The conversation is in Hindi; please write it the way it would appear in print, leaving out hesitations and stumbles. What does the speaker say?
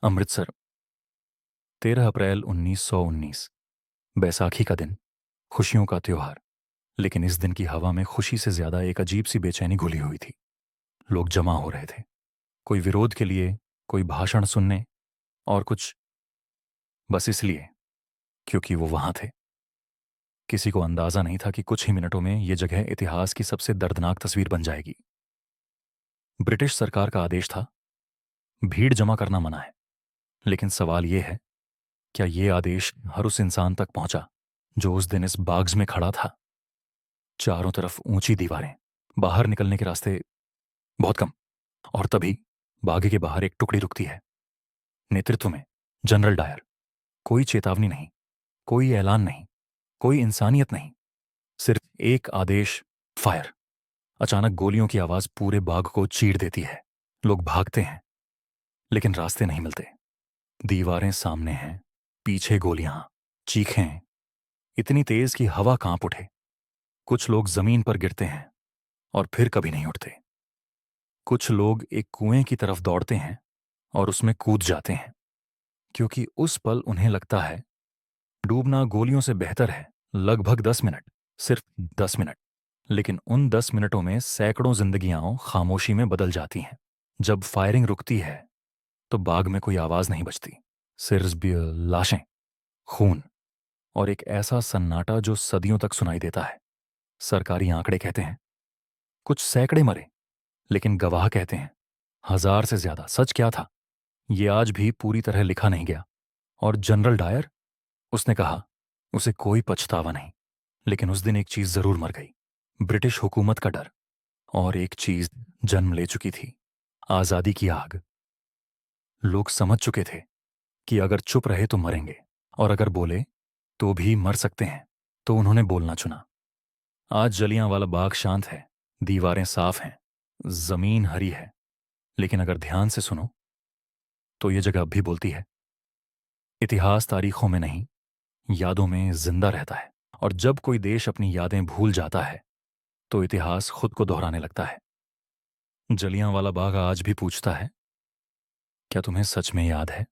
अमृतसर, 13 अप्रैल 1919। बैसाखी का दिन, खुशियों का त्योहार। लेकिन इस दिन की हवा में खुशी से ज्यादा एक अजीब सी बेचैनी घुली हुई थी। लोग जमा हो रहे थे, कोई विरोध के लिए, कोई भाषण सुनने, और कुछ बस इसलिए क्योंकि वो वहां थे। किसी को अंदाजा नहीं था कि कुछ ही मिनटों में ये जगह इतिहास की सबसे दर्दनाक तस्वीर बन जाएगी। ब्रिटिश सरकार का आदेश था, भीड़ जमा करना मना है। लेकिन सवाल ये है, क्या ये आदेश हर उस इंसान तक पहुंचा जो उस दिन इस बाग्स में खड़ा था? चारों तरफ ऊंची दीवारें, बाहर निकलने के रास्ते बहुत कम। और तभी बागे के बाहर एक टुकड़ी रुकती है। नेतृत्व में जनरल डायर। कोई चेतावनी नहीं, कोई ऐलान नहीं, कोई इंसानियत नहीं, सिर्फ एक आदेश, फायर। अचानक गोलियों की आवाज पूरे बाग को चीर देती है। लोग भागते हैं, लेकिन रास्ते नहीं मिलते। दीवारें सामने हैं, पीछे गोलियां, चीखें इतनी तेज कि हवा कांप उठे। कुछ लोग जमीन पर गिरते हैं और फिर कभी नहीं उठते। कुछ लोग एक कुएं की तरफ दौड़ते हैं और उसमें कूद जाते हैं, क्योंकि उस पल उन्हें लगता है डूबना गोलियों से बेहतर है। लगभग 10 मिनट, सिर्फ 10 मिनट। लेकिन उन 10 मिनटों में सैकड़ों जिंदगियां खामोशी में बदल जाती हैं। जब फायरिंग रुकती है तो बाग में कोई आवाज नहीं बचती, सिर्फ लाशें, खून, और एक ऐसा सन्नाटा जो सदियों तक सुनाई देता है। सरकारी आंकड़े कहते हैं कुछ सैकड़े मरे, लेकिन गवाह कहते हैं 1000 से ज्यादा। सच क्या था, ये आज भी पूरी तरह लिखा नहीं गया। और जनरल डायर, उसने कहा उसे कोई पछतावा नहीं, लेकिन उस दिन एक चीज जरूर मर गई, ब्रिटिश हुकूमत का डर। और एक चीज जन्म ले चुकी थी, आजादी की आग। लोग समझ चुके थे कि अगर चुप रहे तो मरेंगे, और अगर बोले तो भी मर सकते हैं। तो उन्होंने बोलना चुना। आज जलियांवाला बाग शांत है, दीवारें साफ हैं, जमीन हरी है। लेकिन अगर ध्यान से सुनो तो ये जगह अब भी बोलती है। इतिहास तारीखों में नहीं, यादों में जिंदा रहता है। और जब कोई देश अपनी यादें भूल जाता है तो इतिहास खुद को दोहराने लगता है। जलियांवाला बाग आज भी पूछता है, क्या तुम्हें सच में याद है?